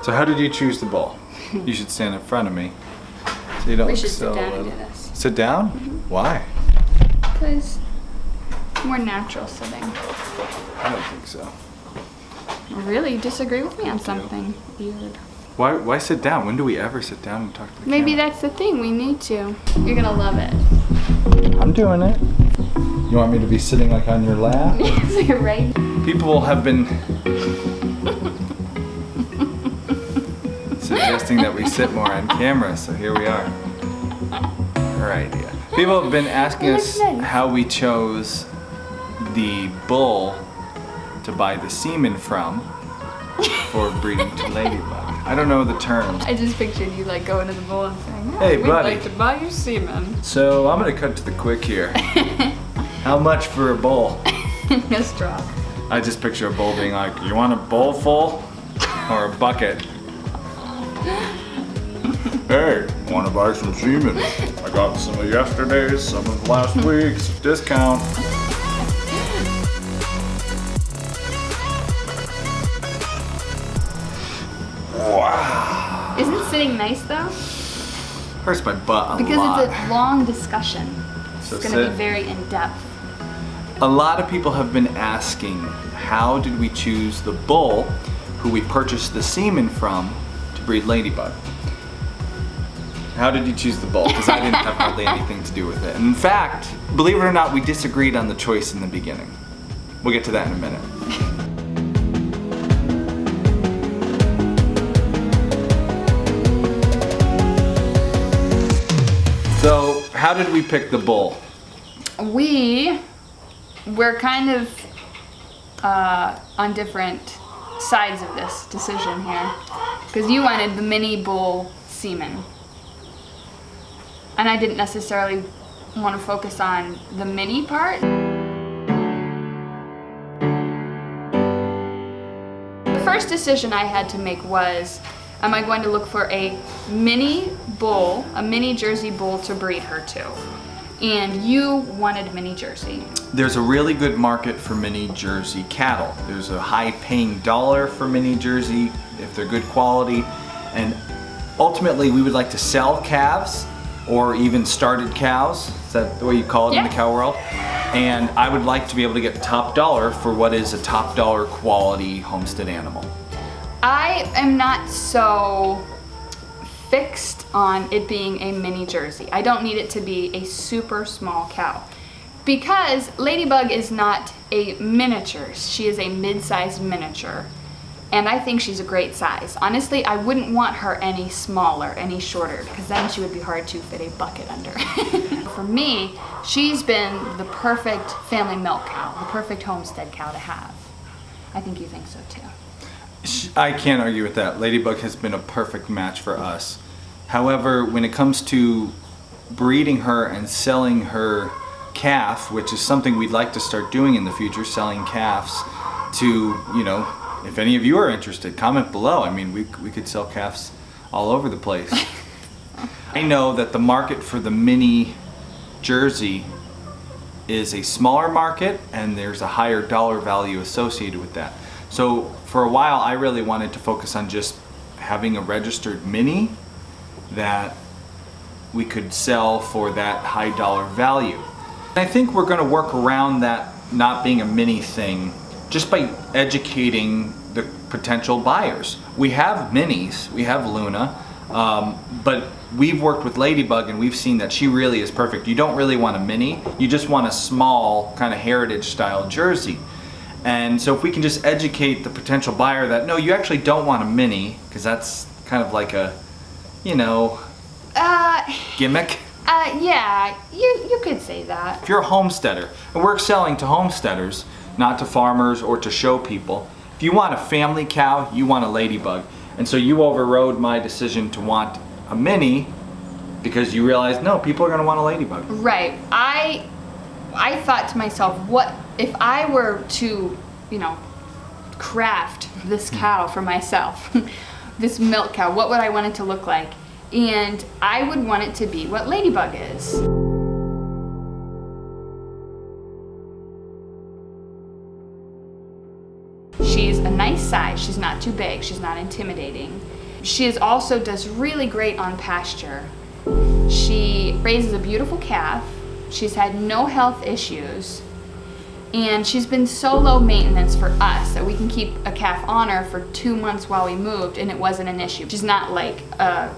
So how did you choose the bull? You should stand in front of me. So you don't We should sit down and do this. Sit down? Why? Because more natural sitting. I don't think so. Really? You disagree with me on do. something? Weird. Why sit down? When do we ever sit down and talk to the Maybe camera? that's the thing. We need to. You're gonna love it. I'm doing it. You want me to be sitting like on your lap? So you're right. People have been suggesting that we sit more on camera, so here we are. Her idea. People have been asking us how we chose the bull to buy the semen from for breeding to Ladybug. I don't know the terms. I just pictured you like going to the bull and saying, Hey, we'd buddy. like to buy your semen. So I'm gonna cut to the quick here. How much for a bowl? A straw. I just picture a bowl being like, you want a bowl full or a bucket? Hey, wanna buy some semen? I got some of yesterday's, some of last week's, discount. Wow. Isn't sitting nice though? Hurts my butt a lot. Because it's a long discussion. So It's gonna sit. be very in-depth. A lot of people have been asking, how did we choose the bull who we purchased the semen from to breed Ladybug? How did you choose the bull? Because I didn't have hardly anything to do with it. And in fact, believe it or not, we disagreed on the choice in the beginning. We'll get to that in a minute. So, how did we pick the bull? We're kind of on different sides of this decision here. Because you wanted the mini bull semen. And I didn't necessarily want to focus on the mini part. The first decision I had to make was, am I going to look for a mini bull, a mini Jersey bull to breed her to? And you wanted mini Jersey. There's a really good market for mini Jersey cattle. There's a high paying dollar for mini Jersey if they're good quality. And ultimately we would like to sell calves or even started cows. Is that the way you call it in the cow world? And I would like to be able to get top dollar for what is a top dollar quality homestead animal. I am not so fixed on it being a mini Jersey. I don't need it to be a super small cow. Because Ladybug is not a miniature. She is a mid-sized miniature. And I think she's a great size. Honestly, I wouldn't want her any smaller, any shorter, because then she would be hard to fit a bucket under. For me, she's been the perfect family milk cow, the perfect homestead cow to have. I think you think so too. I can't argue with that. Ladybug has been a perfect match for us. However, when it comes to breeding her and selling her calf, which is something we'd like to start doing in the future, selling calves to, you know, if any of you are interested, comment below. I mean, we could sell calves all over the place. I know that the market for the mini Jersey is a smaller market and there's a higher dollar value associated with that. So for a while I really wanted to focus on just having a registered mini that we could sell for that high dollar value. I think we're going to work around that not being a mini thing just by educating the potential buyers. We have minis, we have Luna, but we've worked with Ladybug and we've seen that she really is perfect. You don't really want a mini, you just want a small kind of heritage style Jersey. And so if we can just educate the potential buyer that no, you actually don't want a mini, because that's kind of like a, you know, gimmick. Yeah, you could say that. If you're a homesteader, and we're selling to homesteaders, not to farmers or to show people. If you want a family cow, you want a Ladybug. And so you overrode my decision to want a mini because you realized, no, people are gonna want a Ladybug. Right, I thought to myself, what if I were to, you know, craft this cow for myself, this milk cow, what would I want it to look like? And I would want it to be what Ladybug is. She's a nice size. She's not too big, she's not intimidating. She also does really great on pasture. She raises a beautiful calf. She's had no health issues. And she's been so low maintenance for us that we can keep a calf on her for 2 months while we moved and it wasn't an issue. She's not like a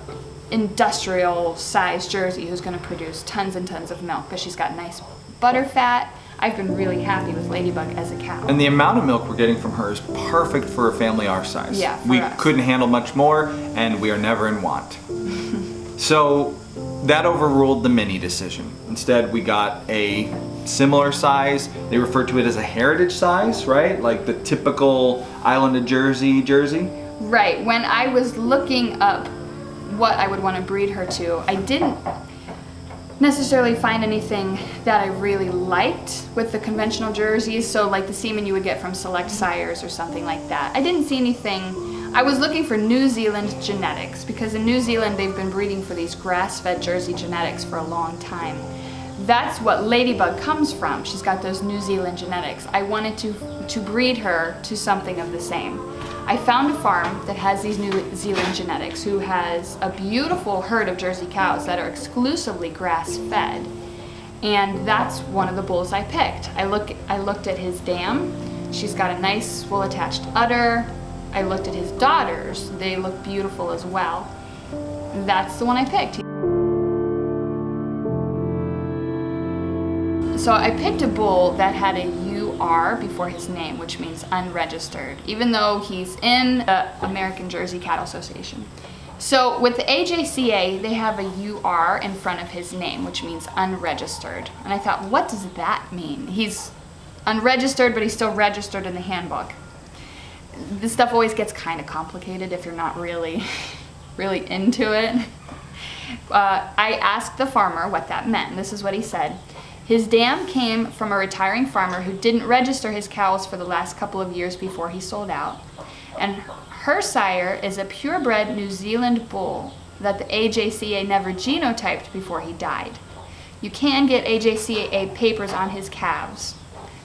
industrial size Jersey who's gonna produce tons and tons of milk, but she's got nice butter fat. I've been really happy with Ladybug as a cow. And the amount of milk we're getting from her is perfect for a family our size. Yeah, for we us. couldn't handle much more, and we are never in want. So that overruled the mini decision. Instead, we got a similar size. They refer to it as a heritage size, right? Like the typical island of Jersey. Right, when I was looking up what I would want to breed her to, I didn't necessarily find anything that I really liked with the conventional Jerseys, so like the semen you would get from select sires or something like that. I didn't see anything. I was looking for New Zealand genetics because in New Zealand they've been breeding for these grass-fed Jersey genetics for a long time. That's what Ladybug comes from. She's got those New Zealand genetics. I wanted to breed her to something of the same. I found a farm that has these New Zealand genetics who has a beautiful herd of Jersey cows that are exclusively grass-fed. And that's one of the bulls I picked. I looked at his dam. She's got a nice full-attached udder. I looked at his daughters. They look beautiful as well. That's the one I picked. So I picked a bull that had a UR before his name, which means unregistered, even though he's in the American Jersey Cattle Association. So with the AJCA, they have a UR in front of his name, which means unregistered. And I thought, what does that mean? He's unregistered, but he's still registered in the handbook. This stuff always gets kind of complicated if you're not really into it. I asked the farmer what that meant. This is what he said. His dam came from a retiring farmer who didn't register his cows for the last couple of years before he sold out. And her sire is a purebred New Zealand bull that the AJCA never genotyped before he died. You can get AJCA papers on his calves.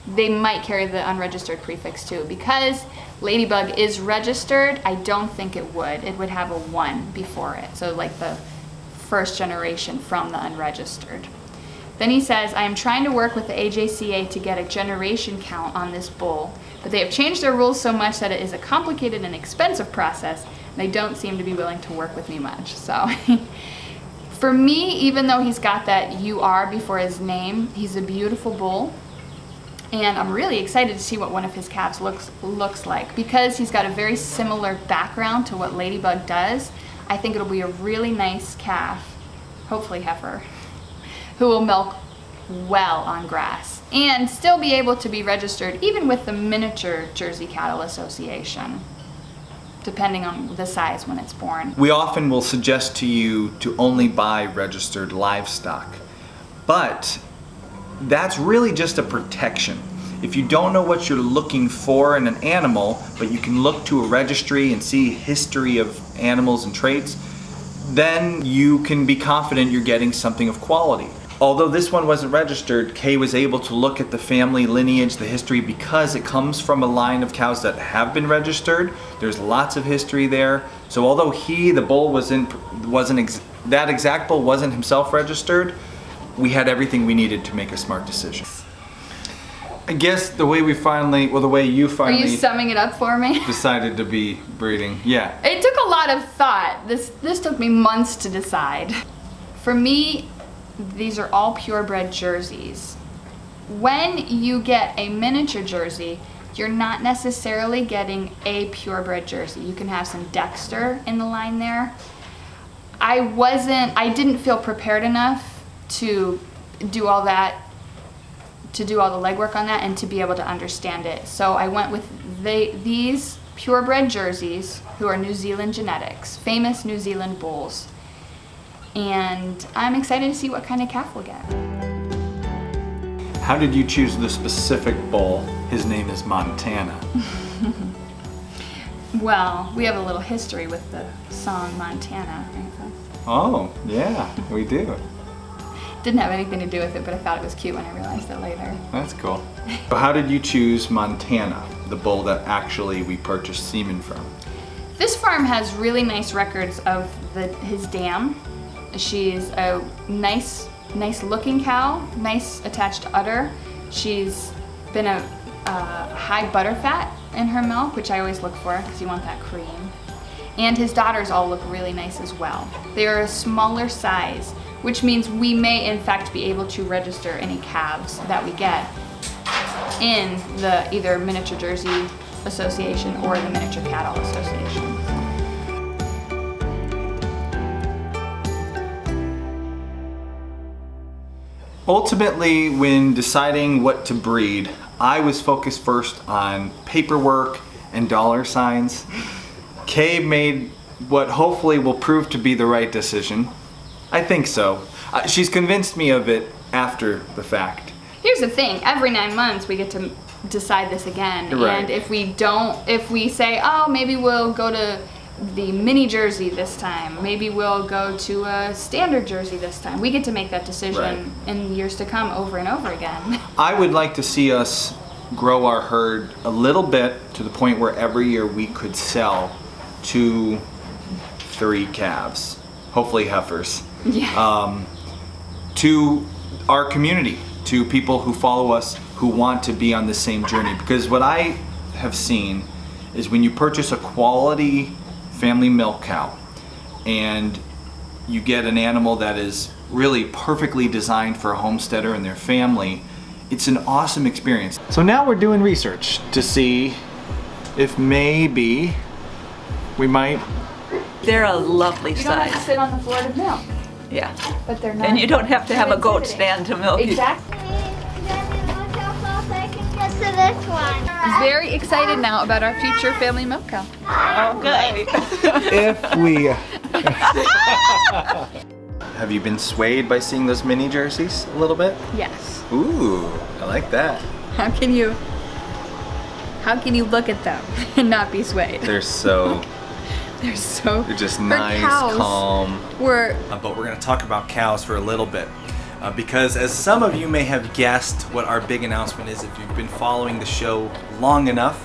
They might carry the unregistered prefix too. Because Ladybug is registered, I don't think it would. It would have a 1 before it. So like the first generation from the unregistered. Then he says, I am trying to work with the AJCA to get a generation count on this bull, but they have changed their rules so much that it is a complicated and expensive process, and they don't seem to be willing to work with me much. So for me, even though he's got that UR before his name, he's a beautiful bull, and I'm really excited to see what one of his calves looks like. Because he's got a very similar background to what Ladybug does, I think it'll be a really nice calf, hopefully heifer, who will milk well on grass and still be able to be registered even with the Miniature Jersey Cattle Association, depending on the size when it's born. We often will suggest to you to only buy registered livestock, but that's really just a protection. If you don't know what you're looking for in an animal, but you can look to a registry and see history of animals and traits, then you can be confident you're getting something of quality. Although this one wasn't registered, Kay was able to look at the family lineage, the history, because it comes from a line of cows that have been registered. There's lots of history there. So although the bull that exact bull wasn't himself registered, we had everything we needed to make a smart decision. I guess the way you finally Are you summing it up for me? decided to be breeding, yeah. It took a lot of thought. This took me months to decide. For me, these are all purebred Jerseys. When you get a miniature Jersey, you're not necessarily getting a purebred Jersey. You can have some Dexter in the line there. I didn't feel prepared enough to do all that, to do all the legwork on that and to be able to understand it. So I went with these purebred Jerseys who are New Zealand genetics, famous New Zealand bulls. And I'm excited to see what kind of calf we'll get. How did you choose the specific bull? His name is Montana. Well, we have a little history with the song Montana. Oh, yeah, we do. Didn't have anything to do with it, but I thought it was cute when I realized it later. That's cool. So how did you choose Montana, the bull that actually we purchased semen from? This farm has really nice records of his dam. She's a nice looking cow, nice attached udder. She's been a high butter fat in her milk, which I always look for because you want that cream. And his daughters all look really nice as well. They are a smaller size, which means we may in fact be able to register any calves that we get in the either Miniature Jersey Association or the Miniature Cattle Association. Ultimately, when deciding what to breed, I was focused first on paperwork and dollar signs. Kay made what hopefully will prove to be the right decision. I think so. She's convinced me of it after the fact. Here's the thing, every 9 months we get to decide this again. Right. And if we say, oh, maybe we'll go to the mini jersey this time, maybe we'll go to a standard jersey this time, we get to make that decision in years to come over and over again. I would like to see us grow our herd a little bit to the point where every year we could sell 2, 3 calves, hopefully heifers, Yeah. to our community, to people who follow us who want to be on the same journey. Because what I have seen is when you purchase a quality family milk cow and you get an animal that is really perfectly designed for a homesteader and their family, it's an awesome experience. So now we're doing research to see if maybe we might. They're a lovely You don't have to size. sit on the floor to milk, Yeah. but they're not. And you don't have to have a goat intimidating. stand to milk. Exactly. Look how close I can get to this one. Very excited now about our future family milk cow. Okay. If we. Have you been swayed by seeing those mini jerseys a little bit? Yes. Ooh, I like that. How can you look at them and not be swayed? They're so. They're so. They're just her nice, cows calm. Were But we're going to talk about cows for a little bit. Because as some of you may have guessed what our big announcement is if you've been following the show long enough,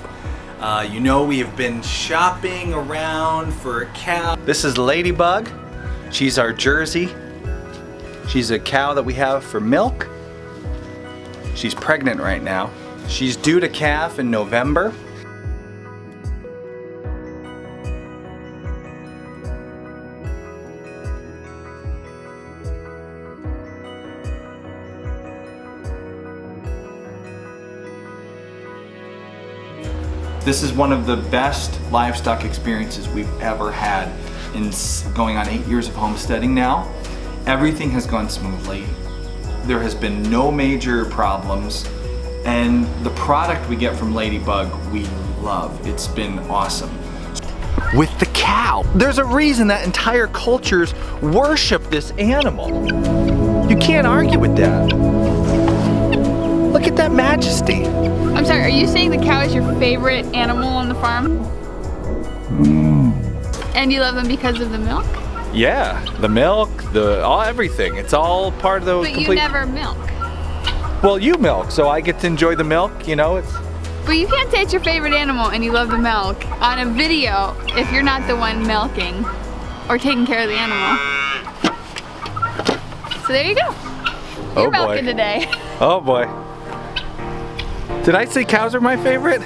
you know we have been shopping around for a cow. This is Ladybug. She's our Jersey. She's a cow that we have for milk. She's pregnant right now. She's due to calf in November. This is one of the best livestock experiences we've ever had in going on 8 years of homesteading now. Everything has gone smoothly. There has been no major problems, and the product we get from Ladybug we love. It's been awesome. With the cow, there's a reason that entire cultures worship this animal. You can't argue with that. Look at that majesty. I'm sorry, are you saying the cow is your favorite animal on the farm? And you love them because of the milk? Yeah, the milk, everything. It's all part of the But you never milk. Well, you milk, so I get to enjoy the milk, you know, it's. But you can't say it's your favorite animal and you love the milk on a video if you're not the one milking or taking care of the animal. So there you go. You're milking today. Oh boy. Did I say cows are my favorite?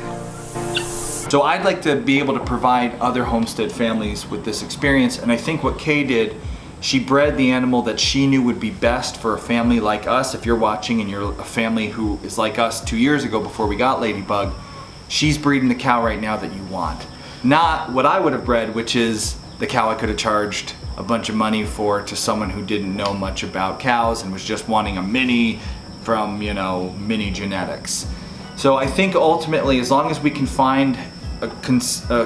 So I'd like to be able to provide other homestead families with this experience, and I think what Kay did, she bred the animal that she knew would be best for a family like us. If you're watching and you're a family who is like us 2 years ago before we got Ladybug, she's breeding the cow right now that you want. Not what I would have bred, which is the cow I could have charged a bunch of money for to someone who didn't know much about cows and was just wanting a mini from, you know, mini genetics. So I think ultimately, as long as we can find a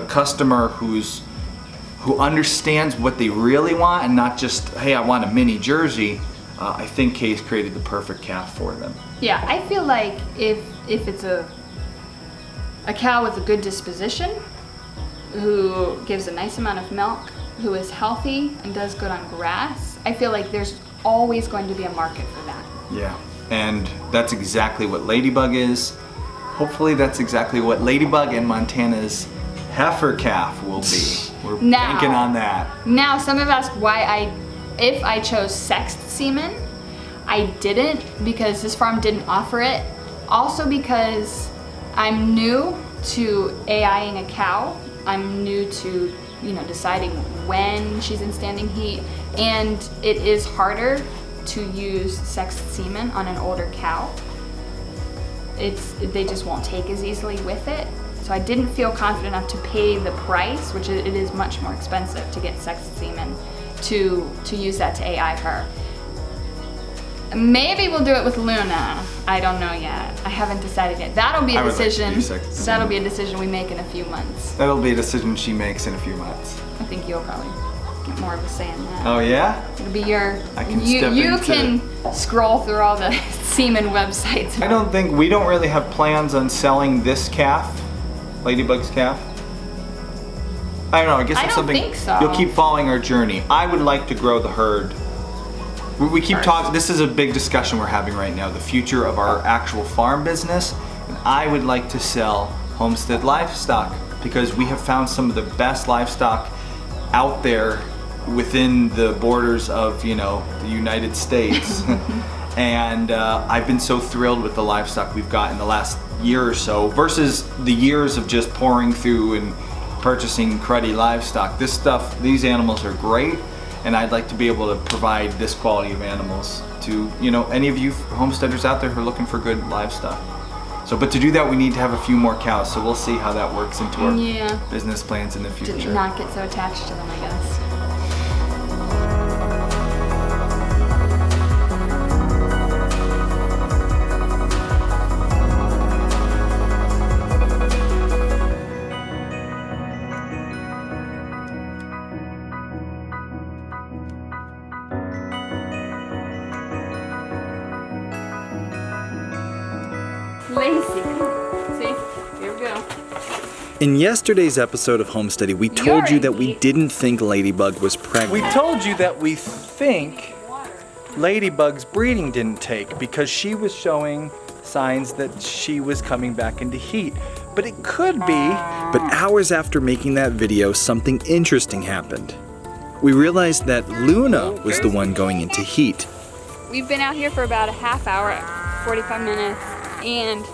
customer who understands what they really want and not just, hey, I want a mini Jersey, I think Kay's created the perfect calf for them. Yeah, I feel like if it's a cow with a good disposition, who gives a nice amount of milk, who is healthy and does good on grass, I feel like there's always going to be a market for that. Yeah, and that's exactly what Ladybug is. Hopefully that's exactly what Ladybug and Montana's heifer calf will be. We're Now- banking on that. Now, some have asked if I chose sexed semen. I didn't because this farm didn't offer it. Also because I'm new to AIing a cow. I'm new to, deciding when she's in standing heat, and it is harder to use sexed semen on an older cow. They just won't take as easily with it. So I didn't feel confident enough to pay the price, which it is much more expensive to get sexed semen, to use that to AI her. Maybe we'll do it with Luna. I don't know yet. I haven't decided yet. That'll be I a would like to decision. do sexed semen. That'll be a decision we make in a few months. That'll be a decision she makes in a few months. I think you'll probably get more of a say in that. Oh yeah? It'll be your. I can you step you into- can scroll through all the semen websites. We don't really have plans on selling this calf, Ladybug's calf. I don't know, I guess I it's don't something think so. you'll keep following our journey. I would like to grow the herd. We keep talking, this is a big discussion we're having right now, the future of our actual farm business. And I would like to sell homestead livestock because we have found some of the best livestock out there within the borders of, the United States. And I've been so thrilled with the livestock we've got in the last year or so versus the years of just pouring through and purchasing cruddy livestock. These animals are great, and I'd like to be able to provide this quality of animals to, any of you homesteaders out there who are looking for good livestock. So, but to do that, we need to have a few more cows, so we'll see how that works into our business plans in the future. Did not get so attached to them, I guess. Lazy. See? Here we go. In yesterday's episode of Homesteady, we told you that we didn't think Ladybug was pregnant. We told you that we think Ladybug's breeding didn't take because she was showing signs that she was coming back into heat. But it could be. But hours after making that video, something interesting happened. We realized that Luna was the one going into heat. We've been out here for about a half hour, 45 minutes, and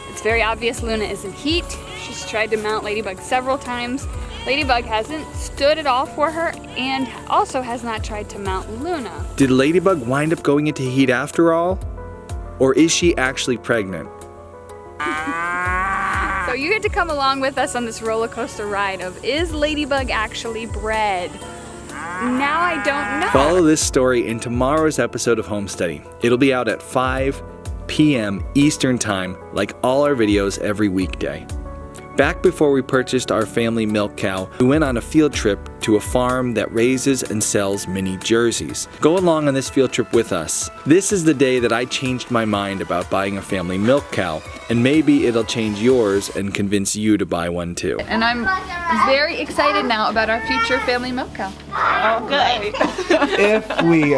it's very obvious Luna is in heat. She's tried to mount Ladybug several times. Ladybug hasn't stood at all for her and also has not tried to mount Luna. Did Ladybug wind up going into heat after all? Or is she actually pregnant? So you get to come along with us on this roller coaster ride of, is Ladybug actually bred? Now I don't know. Follow this story in tomorrow's episode of Homesteady. It'll be out at 5 p.m. Eastern Time, like all our videos every weekday. Back before we purchased our family milk cow, we went on a field trip to a farm that raises and sells mini jerseys. Go along on this field trip with us. This is the day that I changed my mind about buying a family milk cow, and maybe it'll change yours and convince you to buy one too. And I'm very excited now about our future family milk cow. Oh, good. If we